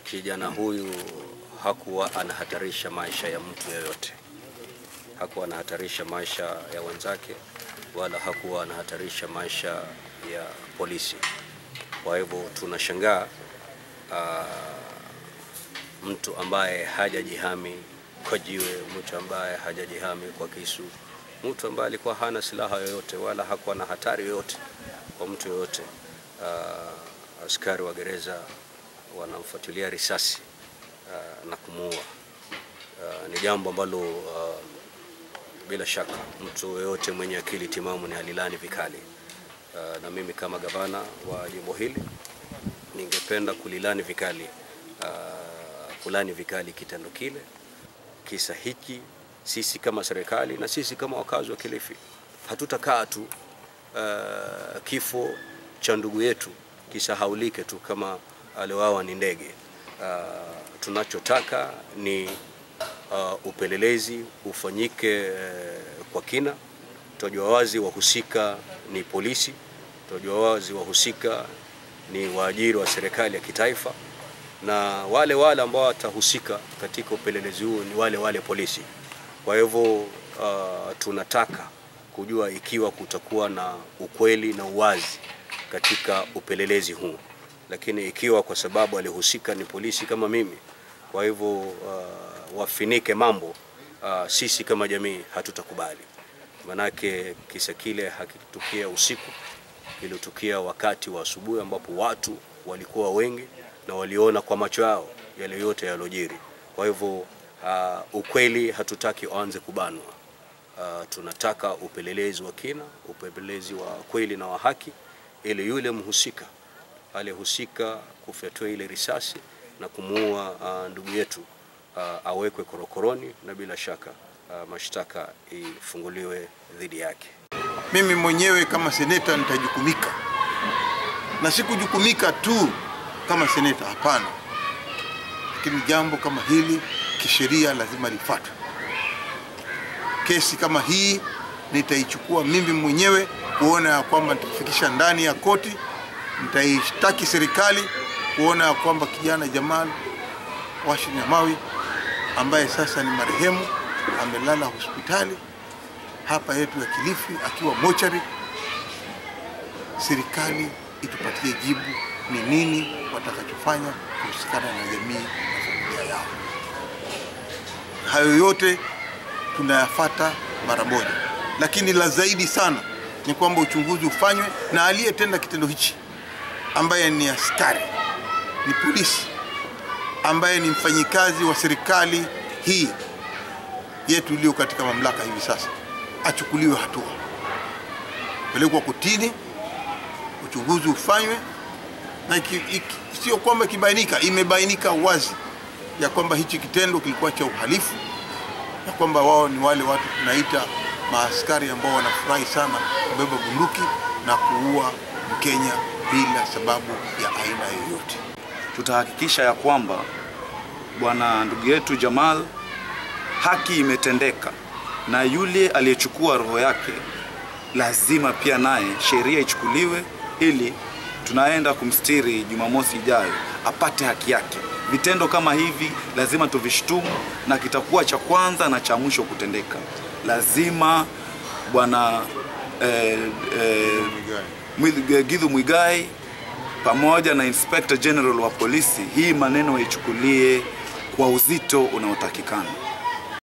kijana huyu hakuwa anahatarisha maisha ya mtu yeyote. Hakuwa anahatarisha maisha ya wenzake wala hakuwa anahatarisha maisha ya polisi. Kwa hivyo tunashangaa mtu ambaye hajajihami kwa jiwe, mtu ambaye hajajihami kwa kisu, mtu ambaye alikuwa hana silaha yoyote wala hakuwa na hatari yoyote kwa mtu yoyote. Askari wa gereza wanamfuatilia risasi na kumuua. Ni jambo ambalo bila shaka mtu yoyote mwenye akili timamu ni alilani vikali. Na mimi kama gavana wa jimbo hili ningependa kulilani vikali kitendo kile. Kisa hiki sisi kama serikali na sisi kama wakazi wa Kilifi hatutakaa tu kifo cha ndugu yetu kisahaulike tu kama aliwawa ni ndege. Tunachotaka ni upelelezi ufanyike kwa kina. Tunajua wazi wahusika ni polisi, tunajua wazi wahusika ni waajiri wa serikali ya kitaifa, na wale ambao watahusika katika upelelezi huu ni wale polisi. Kwa hivyo tunataka kujua ikiwa kutakuwa na ukweli na uwazi katika upelelezi huu. Lakini ikiwa kwa sababu alihusika ni polisi kama mimi, kwa hivyo wafinike mambo, sisi kama jamii hatutakubali. Manake kisa kile hakitukia usiku, kilitukia wakati wa asubuhi ambapo watu walikuwa wengi na waliona kwa macho yao yale yote yalojiri. Kwa hivyo ukweli hatutaki uanze kubanwa. Tunataka upelelezi wa kina, upelelezi wa kweli na wa haki, ili yule mhusika aliyehusika kufyatua ile risasi na kumuua ndugu yetu awekwe korokoroni na bila shaka mashtaka ifunguliwe dhidi yake. Mimi mwenyewe kama seneta nitajukumika, na sikujukumika tu kama seneta, hapana, lakini jambo kama hili kisheria lazima lifuatwe. Kesi kama hii nitaichukua mimi mwenyewe kuona ya kwamba nitafikisha ndani ya koti. Nitaishtaki serikali kuona ya kwamba kijana Jamal Washi Nyamawi ambaye sasa ni marehemu amelala hospitali hapa yetu ya Kilifi akiwa mochari. Serikali itupatie jibu ni nini watakachofanya kuhusikana na jamii na familia yao. Hayo yote tunayafuata mara moja, lakini la zaidi sana ni kwamba uchunguzi ufanywe na aliyetenda kitendo hichi, ambaye ni askari, ni polisi, ambaye ni mfanyikazi wa serikali hii yetu iliyo katika mamlaka hivi sasa, achukuliwe hatua, pelekwa kotini, uchunguzi ufanywe, na sio kwamba imebainika wazi ya kwamba hichi kitendo kilikuwa cha uhalifu, na kwamba wao ni wale watu tunaita maaskari ambao wanafurahi sana kubeba bunduki na kuua Mkenya bila sababu ya aina yoyote. Tutahakikisha ya kwamba bwana ndugu yetu Jamal haki imetendeka, na yule aliyechukua roho yake lazima pia naye sheria ichukuliwe, ili tunaenda kumstiri Jumamosi ijayo apate haki yake. Vitendo kama hivi lazima tuvishtumu, na kitakuwa cha kwanza na cha mwisho kutendeka. Lazima bwana Githu Muigai pamoja na Inspector General wa polisi hii maneno waichukulie kwa uzito unaotakikana.